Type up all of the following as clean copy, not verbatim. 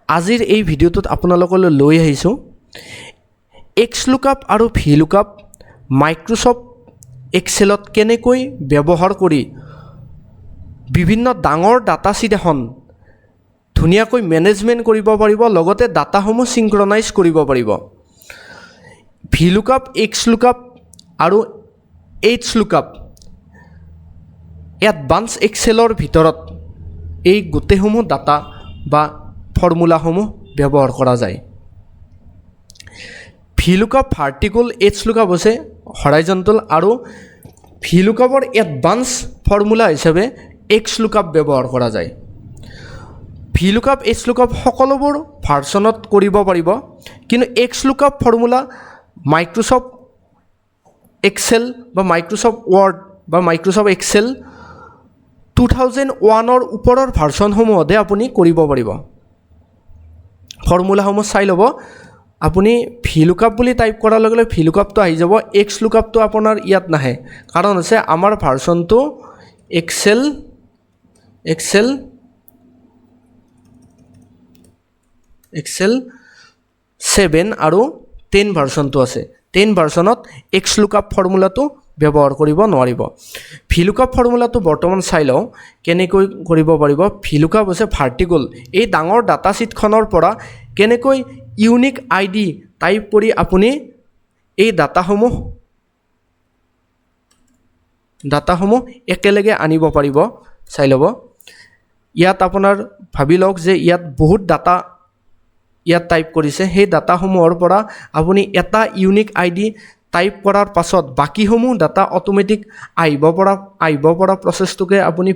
আজিৰ এই ভিডিঅ'টোত আপোনালোকলৈ লৈ আহিছোঁ XLOOKUP আৰু VLOOKUP মাইক্ৰ'ছফ্ট এক্সেলত কেনেকৈ ব্যৱহাৰ কৰি বিভিন্ন ডাঙৰ ডাটা শ্বীট এখন ধুনীয়াকৈ মেনেজমেণ্ট কৰিব পাৰিব, লগতে ডাটাসমূহ সিংক্ৰনাইজ কৰিব পাৰিব। VLOOKUP, XLOOKUP আৰু HLOOKUP এডভান্স এক্সেলৰ ভিতৰত এই গোটেইসমূহ ডাটা বা ফৰ্মুলাসমূহ ব্যৱহাৰ কৰা যায়। VLOOKUP ভাৰ্টিকেল, HLOOKUP হৈছে হৰাইজণ্টেল আৰু VLOOKUPৰ এডভান্স ফৰ্মুলা হিচাপে XLOOKUP ব্যৱহাৰ কৰা যায়। VLOOKUP, HLOOKUP সকলোবোৰ ভাৰ্চনত কৰিব পাৰিব, কিন্তু XLOOKUP ফৰ্মুলা মাইক্ৰ'ছফ্ট এক্সেল বা মাইক্ৰ'ছফ্ট ৱৰ্ড বা মাইক্ৰ'ছফ্ট এক্সেল 2001ৰ ওপৰৰ ভাৰ্চনসমূহতহে আপুনি কৰিব পাৰিব। ফৰ্মুলাসমূহ চাই ল'ব। আপুনি VLOOKUP বুলি টাইপ কৰাৰ লগে লগে VLOOKUPটো আহি যাব, XLOOKUPটো আপোনাৰ ইয়াত নাহে, কাৰণ হৈছে আমাৰ ভাৰ্চনটো এক্সেল 7 আৰু 10 ভাৰ্চনটো আছে। 10 ভাৰ্চনত XLOOKUP ফৰ্মুলাটো ব্যৱহাৰ কৰিব নোৱাৰিব। VLOOKUP ফৰ্মুলাটো বৰ্তমান চাই লওঁ কেনেকৈ কৰিব পাৰিব। VLOOKUP হৈছে ভাৰ্টিকেল, এই ডাঙৰ ডাটা শ্বীটখনৰ পৰা কেনেকৈ ইউনিক ID টাইপ কৰি আপুনি এই ডাটাসমূহ একেলগে আনিব পাৰিব। চাই ল'ব। ইয়াত আপোনাৰ ভাবি লওক যে ইয়াত বহুত ডাটা ইয়াত টাইপ কৰিছে, সেই ডাটাসমূহৰ পৰা আপুনি এটা ইউনিক ID টাইপ কৰাৰ পাছত বাকীসমূহ ডাটা অটোমেটিক আহিব পৰা প্ৰচেছটোকে আপুনি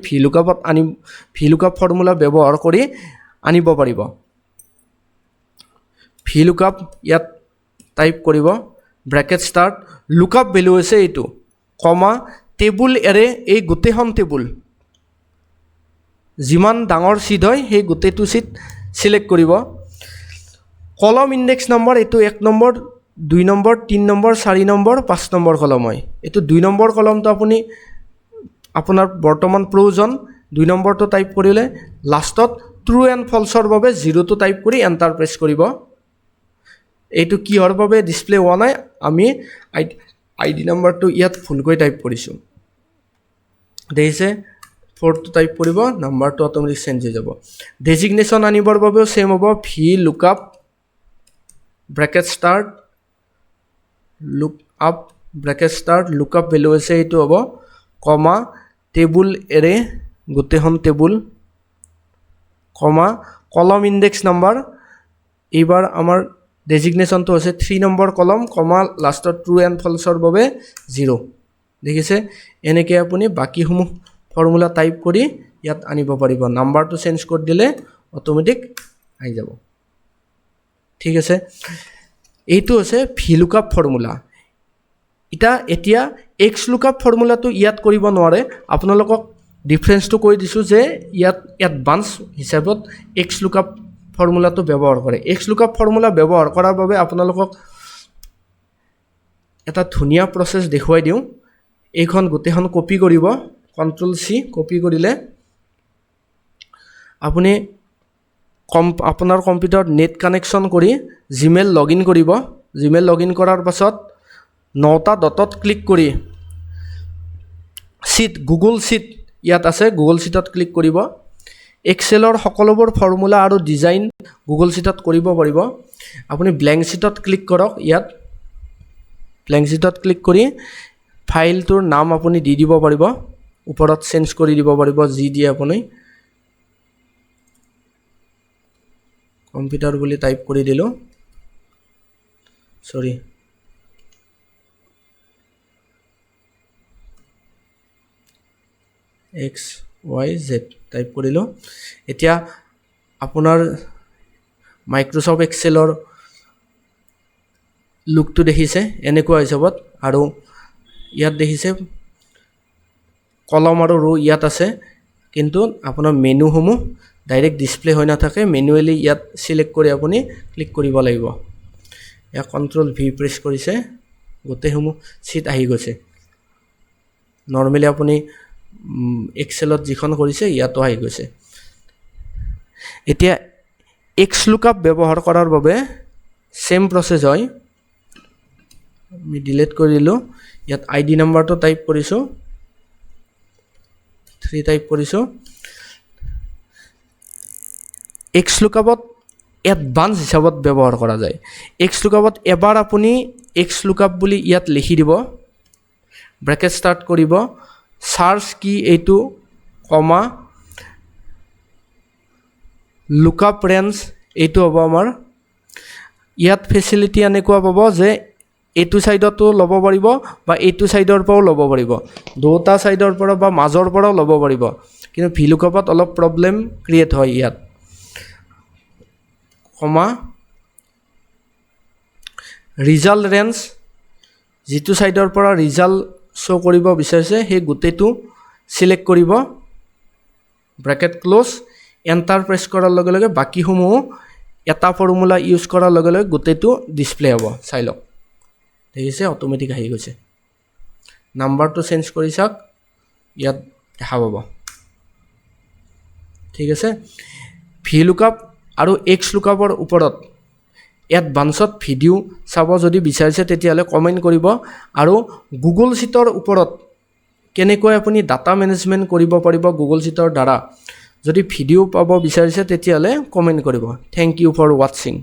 VLOOKUP ফৰ্মুলা ব্যৱহাৰ কৰি আনিব পাৰিব। VLOOKUP ইয়াত টাইপ কৰিব, ব্ৰেকেট ষ্টাৰ্ট, লুকআপ ভেলু হৈছে এইটো, কমা, টেবুল এৰে, এই গোটেইখন টেবুল যিমান ডাঙৰ শ্বীট হয় সেই গোটেইটো শ্বীট চিলেক্ট কৰিব। কলম ইণ্ডেক্স নম্বৰ, এইটো 1 number, 2 number, 3 number, 4 number, 5 number কলম হয়। এইটো 2 নম্বৰ কলমটো আপুনি আপোনাৰ বৰ্তমান প্ৰয়োজন। 2 নম্বৰটো টাইপ কৰিলে লাষ্টত ট্ৰু এণ্ড ফলছৰ বাবে 0টো টাইপ কৰি এণ্টাৰ প্ৰেছ কৰিব। এইটো কিহৰ বাবে ডিছপ্লে হোৱা নাই, আমি ID নম্বৰটো ইয়াত ভুলকৈ টাইপ কৰিছোঁ। দেখিছে, 4টো টাইপ কৰিব, নাম্বাৰটো অট'মেটিক চেঞ্জ হৈ যাব। ডেজিগনেশ্যন আনিবৰ বাবেও চেম হ'ব, VLOOKUP bracket start, lookup bracket start, lookup value হৈছে এইটো হ'ব, কমা, টেবুল এৰে, গোটেইখন টেবুল, কমা, কলম ইণ্ডেক্স নাম্বাৰ, এইবাৰ আমাৰ ডেজিগনেশ্যনটো হৈছে 3 নম্বৰ কলম, কমা, লাষ্টত ট্ৰু এণ্ড ফলছৰ বাবে 0। দেখিছে, এনেকৈ আপুনি বাকীসমূহ ফৰ্মুলা টাইপ কৰি ইয়াত আনিব পাৰিব। নাম্বাৰটো চেঞ্জ কৰি দিলে অট'মেটিক আহি যাব। ঠিক আছে, এইটো হৈছে VLOOKUP ফৰ্মুলা। এতিয়া XLOOKUP ফৰ্মুলাটো ইয়াত কৰিব নোৱাৰে। আপোনালোকক ডিফাৰেঞ্চটো কৈ দিছোঁ যে ইয়াত এডভান্স হিচাপত XLOOKUP ফৰ্মুলাটো ব্যৱহাৰ কৰে। XLOOKUP ফৰ্মুলা ব্যৱহাৰ কৰাৰ বাবে আপোনালোকক এটা ধুনীয়া প্ৰচেছ দেখুৱাই দিওঁ। এইখন গোটেইখন কপি কৰিব, Ctrl+C কপি কৰিলে আপুনি আপোনাৰ কম্পিউটাৰত নেট কানেকশ্যন কৰি জিমেইল লগ ইন কৰিব। জিমেইল লগ ইন কৰাৰ পাছত 9টা ডটত ক্লিক কৰি গুগল শ্বীট ইয়াত আছে, গুগল শ্বীটত ক্লিক কৰিব। এক্সেলৰ সকলোবোৰ ফৰ্মুলা আৰু ডিজাইন গুগল শ্বীটত কৰিব পাৰিব। আপুনি ব্লেংক শ্বীটত ক্লিক কৰক। ইয়াত ব্লেংক শ্বীটত ক্লিক কৰি ফাইলটোৰ নাম আপুনি দি দিব পাৰিব, ওপৰত চেঞ্জ কৰি দিব পাৰিব যি দিয়ে আপুনি। কম্পিউটাৰ বুলি টাইপ কৰি দিলোঁ, XYZ টাইপ কৰিলোঁ। এতিয়া আপোনাৰ মাইক্ৰ'ছফ্ট এক্সেলৰ লুকটো দেখিছে এনেকুৱা হিচাপত, আৰু ইয়াত দেখিছে কলম আৰু ৰ' ইয়াত আছে, কিন্তু আপোনাৰ মেনুসমূহ ডাইৰেক্ট ডিছপ্লে হৈ নাথাকে। মেনুৱেলি ইয়াত চিলেক্ট কৰি আপুনি ক্লিক কৰিব লাগিব। ইয়াত Ctrl+V প্ৰেছ কৰিছে, গোটেইসমূহ শ্বীট আহি গৈছে। নৰ্মেলি আপুনি এক্সেলত যিখন কৰিছে ইয়াতো আহি গৈছে। এতিয়া এক্স লুকআপ ব্যৱহাৰ কৰাৰ বাবে সেম প্ৰসেস হয় আমি ডিলিট কৰি দিলো ইয়াত আইডি নাম্বাৰটো টাইপ কৰিছো 3 টাইপ কৰিছো এক্স লুকআপত এডভান্স হিচাপত ব্যৱহাৰ কৰা যায় এক্স লুকআপত এবাৰ আপুনি এক্স লুকআপ বুলি ইয়াত লিখি দিব ব্ৰেকেট স্টাৰ্ট কৰিব সাৰ্চ কি এইটো কমা লুকআপ ৰেঞ্জ এইটো হ'ব আমাৰ ইয়াত ফেসিলিটি এনেকুৱা পাব যে এইটো সাইডতো ল'ব পাৰিব বা এইটো সাইডৰ পৰাও ল'ব পাৰিব দুটা সাইডৰ পৰা বা মাজৰ পৰাও ল'ব পাৰিব কিন্তু ভিলুকআপত অলপ প্ৰবলেম ক্ৰিয়েট হয় ইয়াত কমা ৰিজাল্ট ৰেঞ্জ যেটো সাইডৰ পৰা ৰিজাল্ট শো কৰিব বিচাৰিছে সেই গুটেটো সিলেক্ট কৰিব ব্ৰেকেট ক্লোজ এন্টাৰ প্ৰেছ কৰাৰ লগে লগে বাকি সমূহ এটা ফৰ্মুলা ইউজ কৰাৰ লগে লগে গুটেটো ডিসপ্লে হ'ব চাই লওক দেখিছে অটোমেটিক আহি গৈছে নাম্বাৰটো চেঞ্জ কৰি চাওক ইয়াত দেখা পাব ঠিক আছে ভিলুকআপ আৰু এক্স লুকআপৰ ওপৰত এডভান্সত ভিডিও চাব যদি বিচাৰিছে তেতিয়ালে কমেন্ট কৰিব আৰু গুগল শিটৰ ওপৰত কেনেকৈ আপুনি ডাটা মেনেজমেন্ট কৰিব পাৰিব গুগল শিটৰ দ্বাৰা যদি ভিডিও পাব বিচাৰিছে তেতিয়ালে কমেন্ট কৰিব থ্যাংক ইউ ফৰ ওয়াচিং